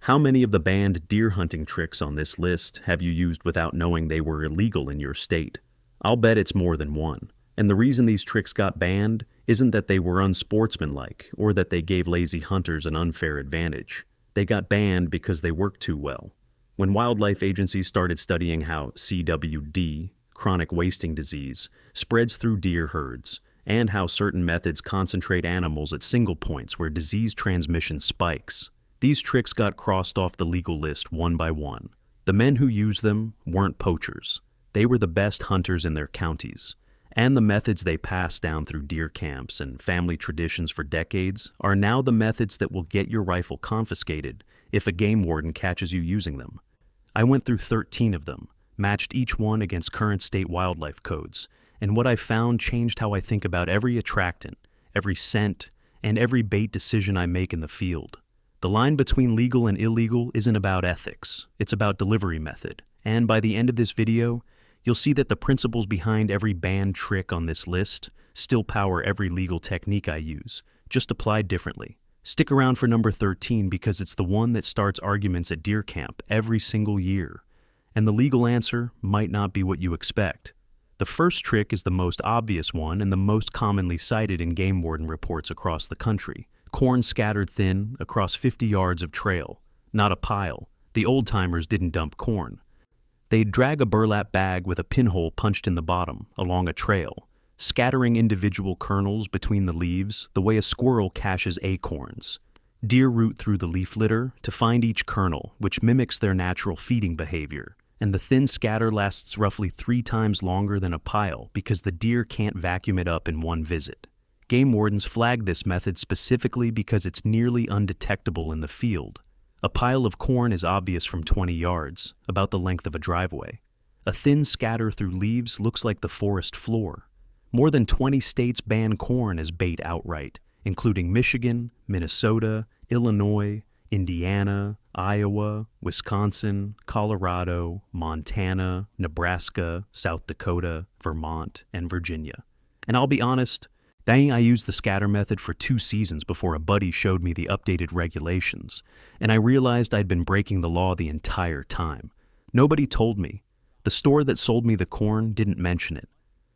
How many of the banned deer hunting tricks on this list have you used without knowing they were illegal in your state? I'll bet it's more than one. And the reason these tricks got banned isn't that they were unsportsmanlike or that they gave lazy hunters an unfair advantage. They got banned because they worked too well. When wildlife agencies started studying how CWD, chronic wasting disease, spreads through deer herds, and how certain methods concentrate animals at single points where disease transmission spikes, these tricks got crossed off the legal list one by one. The men who used them weren't poachers. They were the best hunters in their counties. And the methods they passed down through deer camps and family traditions for decades are now the methods that will get your rifle confiscated if a game warden catches you using them. I went through 13 of them, matched each one against current state wildlife codes, and what I found changed how I think about every attractant, every scent, and every bait decision I make in the field. The line between legal and illegal isn't about ethics, it's about delivery method. And by the end of this video, you'll see that the principles behind every banned trick on this list still power every legal technique I use, just applied differently. Stick around for number 13 because it's the one that starts arguments at deer camp every single year. And the legal answer might not be what you expect. The first trick is the most obvious one and the most commonly cited in game warden reports across the country. Corn scattered thin across 50 yards of trail, not a pile. The old-timers didn't dump corn. They'd drag a burlap bag with a pinhole punched in the bottom along a trail, scattering individual kernels between the leaves the way a squirrel caches acorns. Deer root through the leaf litter to find each kernel, which mimics their natural feeding behavior, and the thin scatter lasts roughly 3 times longer than a pile because the deer can't vacuum it up in one visit. Game wardens flag this method specifically because it's nearly undetectable in the field. A pile of corn is obvious from 20 yards, about the length of a driveway. A thin scatter through leaves looks like the forest floor. More than 20 states ban corn as bait outright, including Michigan, Minnesota, Illinois, Indiana, Iowa, Wisconsin, Colorado, Montana, Nebraska, South Dakota, Vermont, and Virginia. And I'll be honest, I used the scatter method for 2 seasons before a buddy showed me the updated regulations, and I realized I'd been breaking the law the entire time. Nobody told me. The store that sold me the corn didn't mention it.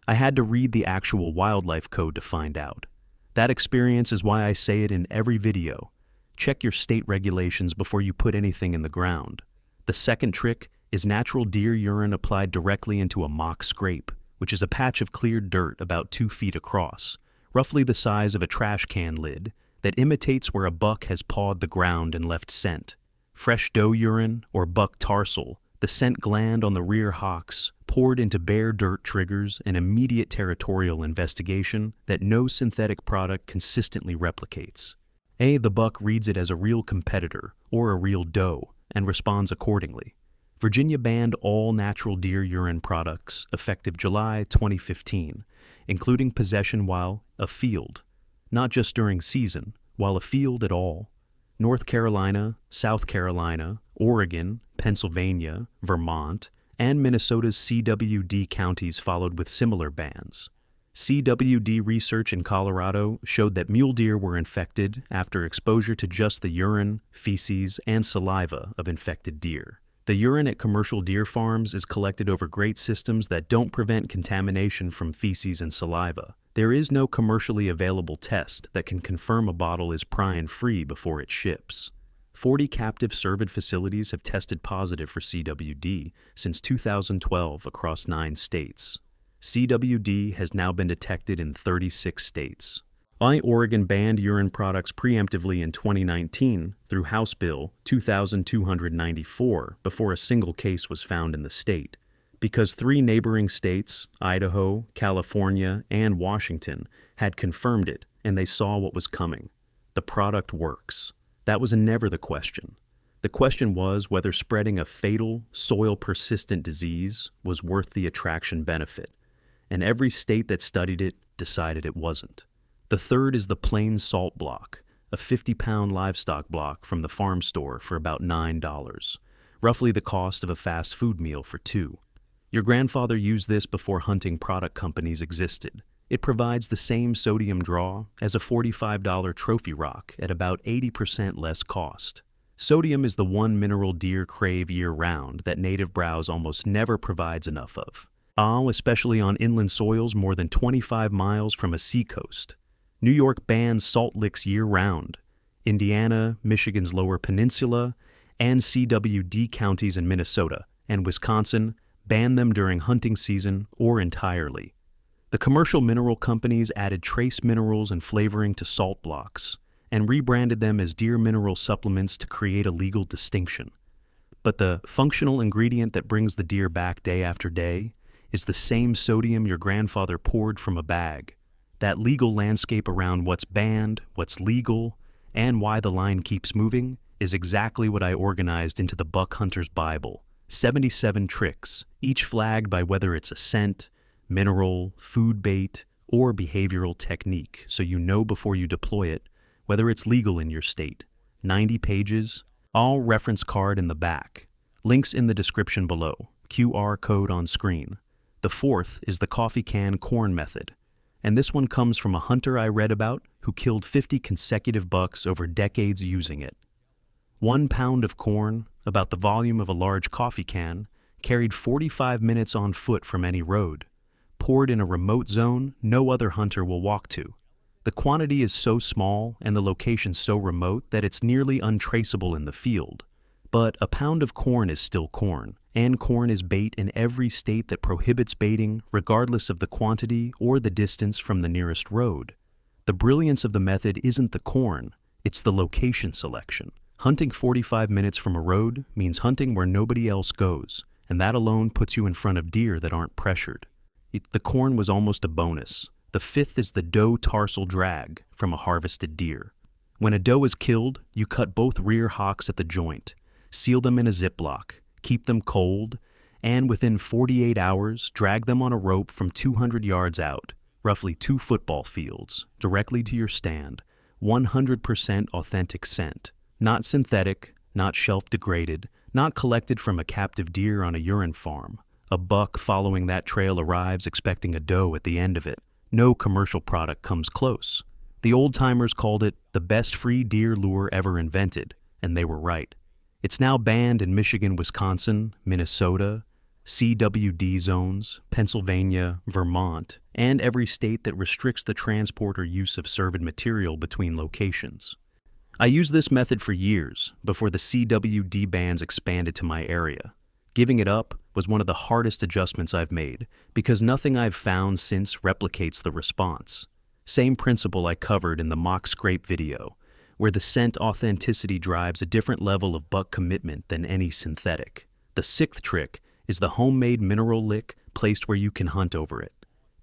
I had to read the actual wildlife code to find out. That experience is why I say it in every video. Check your state regulations before you put anything in the ground. The second trick is natural deer urine applied directly into a mock scrape, which is a patch of cleared dirt about 2 feet across, roughly the size of a trash can lid, that imitates where a buck has pawed the ground and left scent. Fresh doe urine or buck tarsal, the scent gland on the rear hocks, poured into bare dirt triggers an immediate territorial investigation that no synthetic product consistently replicates. The buck reads it as a real competitor or a real doe and responds accordingly. Virginia banned all natural deer urine products effective July 2015, including possession while afield, not just during season, while afield at all. North Carolina, South Carolina, Oregon, Pennsylvania, Vermont, and Minnesota's CWD counties followed with similar bans. CWD research in Colorado showed that mule deer were infected after exposure to just the urine, feces, and saliva of infected deer. The urine at commercial deer farms is collected over grate systems that don't prevent contamination from feces and saliva. There is no commercially available test that can confirm a bottle is prion-free before it ships. 40 captive cervid facilities have tested positive for CWD since 2012 across 9 states. CWD has now been detected in 36 states. Oregon banned urine products preemptively in 2019 through House Bill 2294 before a single case was found in the state, because 3 neighboring states, Idaho, California, and Washington, had confirmed it and they saw what was coming. The product works. That was never the question. The question was whether spreading a fatal, soil-persistent disease was worth the attraction benefit, and every state that studied it decided it wasn't. The third is the plain salt block, a 50-pound livestock block from the farm store for about $9, roughly the cost of a fast food meal for 2. Your grandfather used this before hunting product companies existed. It provides the same sodium draw as a $45 trophy rock at about 80% less cost. Sodium is the one mineral deer crave year-round that native browse almost never provides enough of. Especially on inland soils more than 25 miles from a seacoast. New York bans salt licks year-round. Indiana, Michigan's Lower Peninsula, and CWD counties in Minnesota and Wisconsin ban them during hunting season or entirely. The commercial mineral companies added trace minerals and flavoring to salt blocks and rebranded them as deer mineral supplements to create a legal distinction. But the functional ingredient that brings the deer back day after day is the same sodium your grandfather poured from a bag. That legal landscape around what's banned, what's legal, and why the line keeps moving is exactly what I organized into the Buck Hunter's Bible. 77 tricks, each flagged by whether it's a scent, mineral, food bait, or behavioral technique, so you know before you deploy it whether it's legal in your state. 90 pages, all reference card in the back. Links in the description below, QR code on screen. The fourth is the coffee can corn method, and this one comes from a hunter I read about who killed 50 consecutive bucks over decades using it. 1 pound of corn, about the volume of a large coffee can, carried 45 minutes on foot from any road, poured in a remote zone no other hunter will walk to. The quantity is so small and the location so remote that it's nearly untraceable in the field. But a pound of corn is still corn, and corn is bait in every state that prohibits baiting regardless of the quantity or the distance from the nearest road. The brilliance of the method isn't the corn, it's the location selection. Hunting 45 minutes from a road means hunting where nobody else goes, and that alone puts you in front of deer that aren't pressured. The corn was almost a bonus. The fifth is the doe tarsal drag from a harvested deer. When a doe is killed, you cut both rear hocks at the joint, seal them in a Ziploc, keep them cold, and within 48 hours, drag them on a rope from 200 yards out, roughly 2 football fields, directly to your stand. 100% authentic scent. Not synthetic, not shelf-degraded, not collected from a captive deer on a urine farm. A buck following that trail arrives expecting a doe at the end of it. No commercial product comes close. The old-timers called it the best free deer lure ever invented, and they were right. It's now banned in Michigan, Wisconsin, Minnesota, CWD zones, Pennsylvania, Vermont, and every state that restricts the transport or use of served material between locations. I used this method for years before the CWD bans expanded to my area. Giving it up was one of the hardest adjustments I've made because nothing I've found since replicates the response. Same principle I covered in the mock scrape video, where the scent authenticity drives a different level of buck commitment than any synthetic. The sixth trick is the homemade mineral lick placed where you can hunt over it.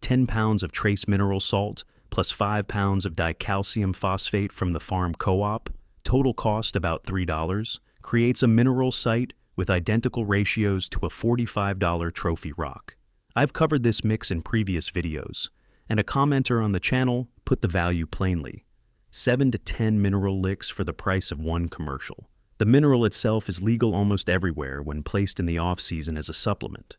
10 pounds of trace mineral salt plus 5 pounds of dicalcium phosphate from the farm co-op, total cost about $3, creates a mineral site with identical ratios to a $45 trophy rock. I've covered this mix in previous videos, and a commenter on the channel put the value plainly. 7 to 10 mineral licks for the price of 1 commercial. The mineral itself is legal almost everywhere when placed in the off-season as a supplement.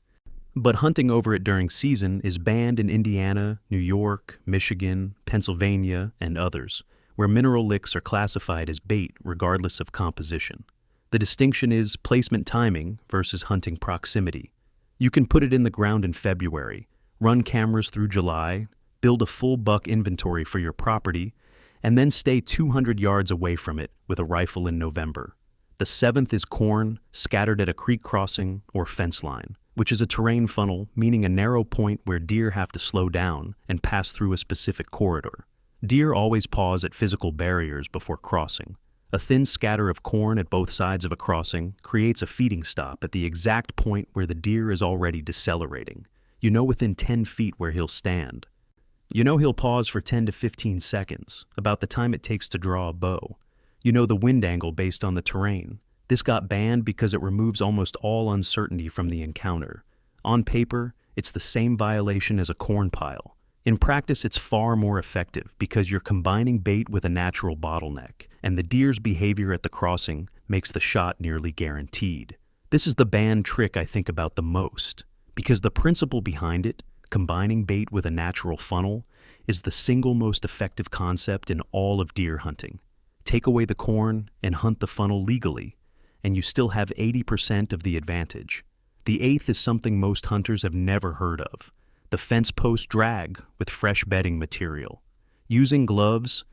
But hunting over it during season is banned in Indiana, New York, Michigan, Pennsylvania, and others, where mineral licks are classified as bait regardless of composition. The distinction is placement timing versus hunting proximity. You can put it in the ground in February, run cameras through July, build a full buck inventory for your property, and then stay 200 yards away from it with a rifle in November. The seventh is corn scattered at a creek crossing or fence line, which is a terrain funnel, meaning a narrow point where deer have to slow down and pass through a specific corridor. Deer always pause at physical barriers before crossing. A thin scatter of corn at both sides of a crossing creates a feeding stop at the exact point where the deer is already decelerating. You know within 10 feet where he'll stand. You know he'll pause for 10 to 15 seconds, about the time it takes to draw a bow. You know the wind angle based on the terrain. This got banned because it removes almost all uncertainty from the encounter. On paper, it's the same violation as a corn pile. In practice, it's far more effective because you're combining bait with a natural bottleneck, and the deer's behavior at the crossing makes the shot nearly guaranteed. This is the banned trick I think about the most, because the principle behind it, combining bait with a natural funnel, is the single most effective concept in all of deer hunting. Take away the corn and hunt the funnel legally, and you still have 80% of the advantage. The eighth is something most hunters have never heard of: the fence post drag with fresh bedding material. Using gloves,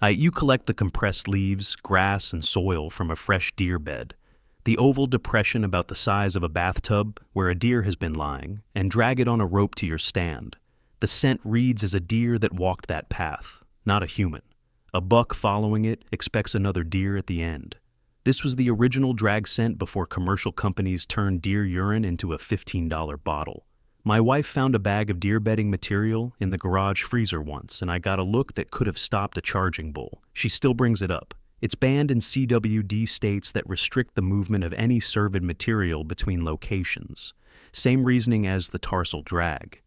you collect the compressed leaves, grass, and soil from a fresh deer bed, the oval depression about the size of a bathtub where a deer has been lying, and drag it on a rope to your stand. The scent reads as a deer that walked that path, not a human. A buck following it expects another deer at the end. This was the original drag scent before commercial companies turned deer urine into a $15 bottle. My wife found a bag of deer bedding material in the garage freezer once, and I got a look that could have stopped a charging bull. She still brings it up. It's banned in CWD states that restrict the movement of any cervid material between locations. Same reasoning as the tarsal drag.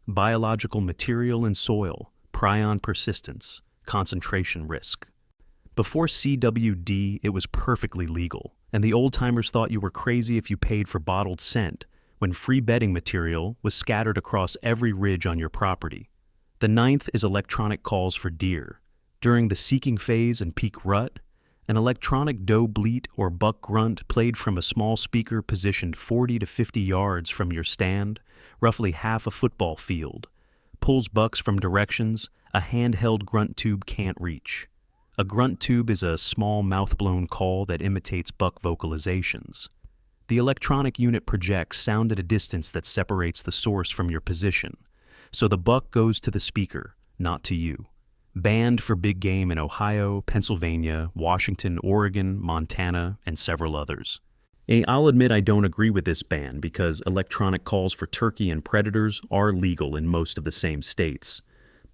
Biological material in soil, prion persistence, concentration risk. Before CWD, it was perfectly legal, and the old-timers thought you were crazy if you paid for bottled scent when free bedding material was scattered across every ridge on your property. The ninth is electronic calls for deer. During the seeking phase and peak rut, an electronic doe bleat or buck grunt played from a small speaker positioned 40 to 50 yards from your stand, roughly half a football field, pulls bucks from directions a handheld grunt tube can't reach. A grunt tube is a small mouth-blown call that imitates buck vocalizations. The electronic unit projects sound at a distance that separates the source from your position, so the buck goes to the speaker, not to you. Banned for big game in Ohio, Pennsylvania, Washington, Oregon, Montana, and several others. I'll admit I don't agree with this ban because electronic calls for turkey and predators are legal in most of the same states.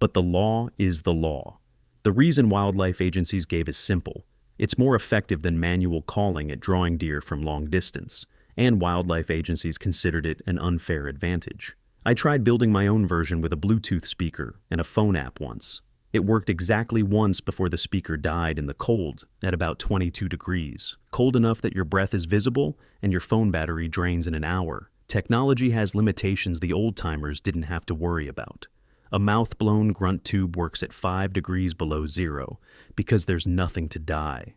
But the law is the law. The reason wildlife agencies gave is simple. It's more effective than manual calling at drawing deer from long distance, and wildlife agencies considered it an unfair advantage. I tried building my own version with a Bluetooth speaker and a phone app once. It worked exactly once before the speaker died in the cold at about 22 degrees, cold enough that your breath is visible and your phone battery drains in an hour. Technology has limitations the old-timers didn't have to worry about. A mouth-blown grunt tube works at 5 degrees below zero because there's nothing to die.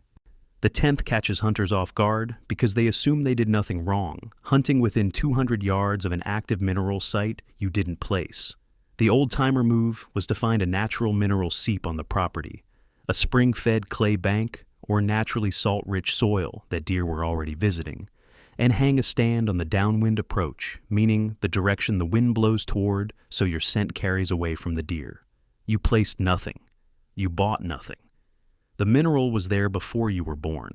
The 10th catches hunters off guard because they assume they did nothing wrong, hunting within 200 yards of an active mineral site you didn't place. The old-timer move was to find a natural mineral seep on the property, a spring-fed clay bank or naturally salt-rich soil that deer were already visiting, and hang a stand on the downwind approach, meaning the direction the wind blows toward so your scent carries away from the deer. You placed nothing. You bought nothing. The mineral was there before you were born.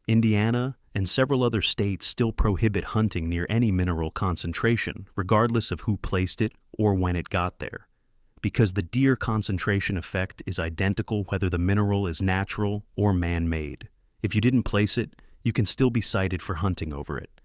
Indiana and several other states still prohibit hunting near any mineral concentration, regardless of who placed it or when it got there, because the deer concentration effect is identical whether the mineral is natural or man-made. If you didn't place it, you can still be cited for hunting over it.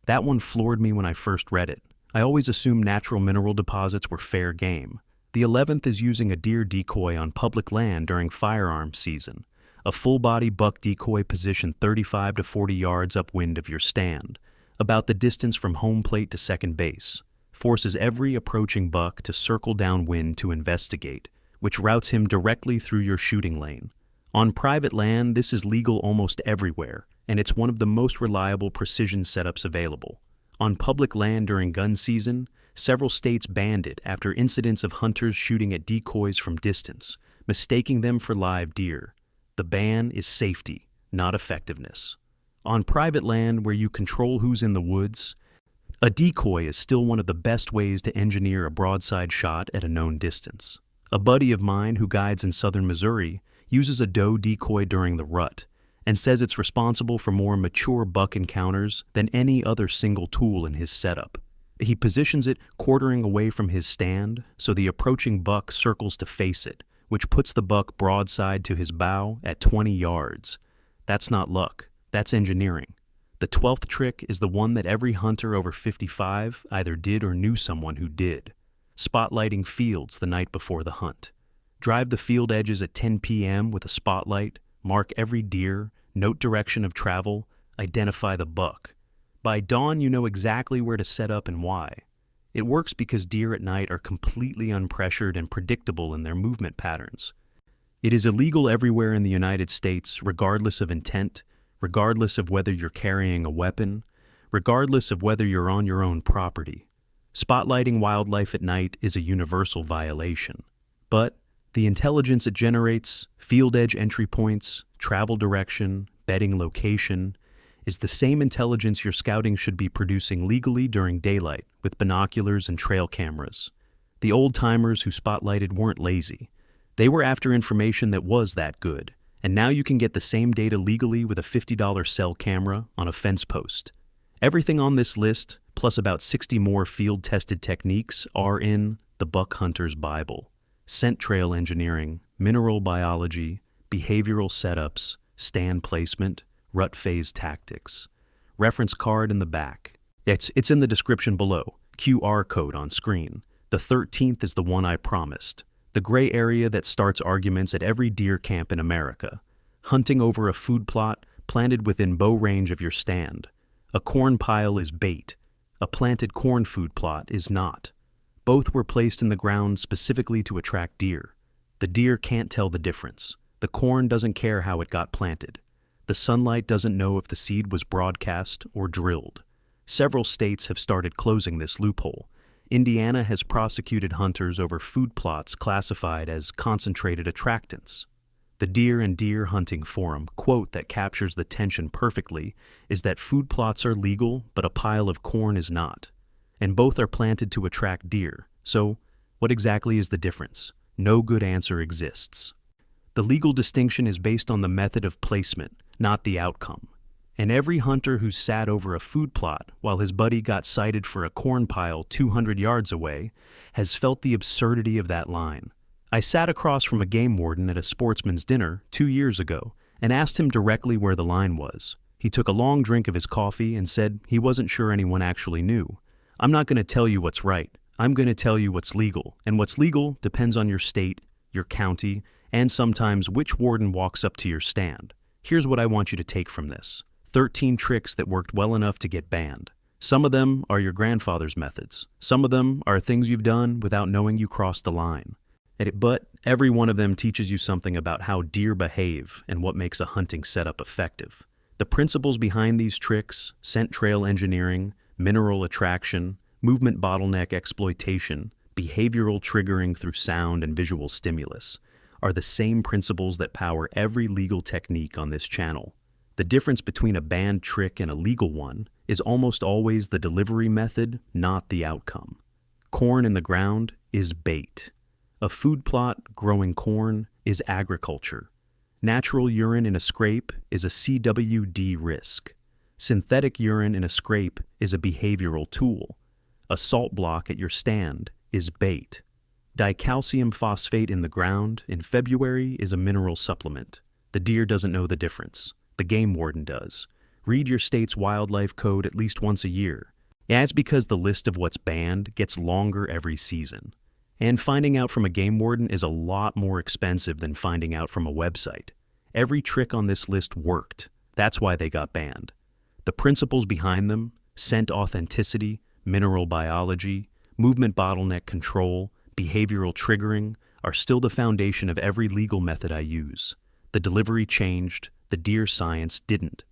That one floored me when I first read it. I always assumed natural mineral deposits were fair game. The 11th is using a deer decoy on public land during firearms season. A full-body buck decoy positioned 35 to 40 yards upwind of your stand, about the distance from home plate to second base, forces every approaching buck to circle downwind to investigate, which routes him directly through your shooting lane. On private land, this is legal almost everywhere, and it's one of the most reliable precision setups available. On public land during gun season, several states banned it after incidents of hunters shooting at decoys from distance, mistaking them for live deer. The ban is safety, not effectiveness. On private land where you control who's in the woods, a decoy is still one of the best ways to engineer a broadside shot at a known distance. A buddy of mine who guides in southern Missouri uses a doe decoy during the rut and says it's responsible for more mature buck encounters than any other single tool in his setup. He positions it quartering away from his stand so the approaching buck circles to face it, which puts the buck broadside to his bow at 20 yards. That's not luck, that's engineering. The 12th trick is the one that every hunter over 55 either did or knew someone who did. Spotlighting fields the night before the hunt. Drive the field edges at 10 p.m. with a spotlight, mark every deer, note direction of travel, identify the buck. By dawn, you know exactly where to set up and why. It works because deer at night are completely unpressured and predictable in their movement patterns. It is illegal everywhere in the United States, regardless of intent, regardless of whether you're carrying a weapon, regardless of whether you're on your own property. Spotlighting wildlife at night is a universal violation. But the intelligence it generates, field edge entry points, travel direction, bedding location, is the same intelligence your scouting should be producing legally during daylight with binoculars and trail cameras. The old-timers who spotlighted weren't lazy. They were after information that was that good, and now you can get the same data legally with a $50 cell camera on a fence post. Everything on this list, plus about 60 more field-tested techniques, are in the Buck Hunter's Bible. Scent trail engineering, mineral biology, behavioral setups, stand placement, rut phase tactics. Reference card in the back. It's in the description below. QR code on screen. The 13th is the one I promised. The gray area that starts arguments at every deer camp in America. Hunting over a food plot planted within bow range of your stand. A corn pile is bait. A planted corn food plot is not. Both were placed in the ground specifically to attract deer. The deer can't tell the difference. The corn doesn't care how it got planted. The sunlight doesn't know if the seed was broadcast or drilled. Several states have started closing this loophole. Indiana has prosecuted hunters over food plots classified as concentrated attractants. The Deer and Deer Hunting Forum quote that captures the tension perfectly is that food plots are legal, but a pile of corn is not. And both are planted to attract deer. So, what exactly is the difference? No good answer exists. The legal distinction is based on the method of placement, not the outcome. And every hunter who's sat over a food plot while his buddy got sighted for a corn pile 200 yards away has felt the absurdity of that line. I sat across from a game warden at a sportsman's dinner 2 years ago and asked him directly where the line was. He took a long drink of his coffee and said he wasn't sure anyone actually knew. I'm not going to tell you what's right. I'm going to tell you what's legal. And what's legal depends on your state, your county, and sometimes which warden walks up to your stand. Here's what I want you to take from this. 13 tricks that worked well enough to get banned. Some of them are your grandfather's methods. Some of them are things you've done without knowing you crossed a line. But every one of them teaches you something about how deer behave and what makes a hunting setup effective. The principles behind these tricks, scent trail engineering, mineral attraction, movement bottleneck exploitation, behavioral triggering through sound and visual stimulus, are the same principles that power every legal technique on this channel. The difference between a banned trick and a legal one is almost always the delivery method, not the outcome. Corn in the ground is bait. A food plot growing corn is agriculture. Natural urine in a scrape is a CWD risk. Synthetic urine in a scrape is a behavioral tool. A salt block at your stand is bait. Dicalcium phosphate in the ground in February is a mineral supplement. The deer doesn't know the difference. The game warden does. Read your state's wildlife code at least once a year. That's because the list of what's banned gets longer every season. And finding out from a game warden is a lot more expensive than finding out from a website. Every trick on this list worked. That's why they got banned. The principles behind them, scent authenticity, mineral biology, movement bottleneck control, behavioral triggering, are still the foundation of every legal method I use. The delivery changed, the deer science didn't.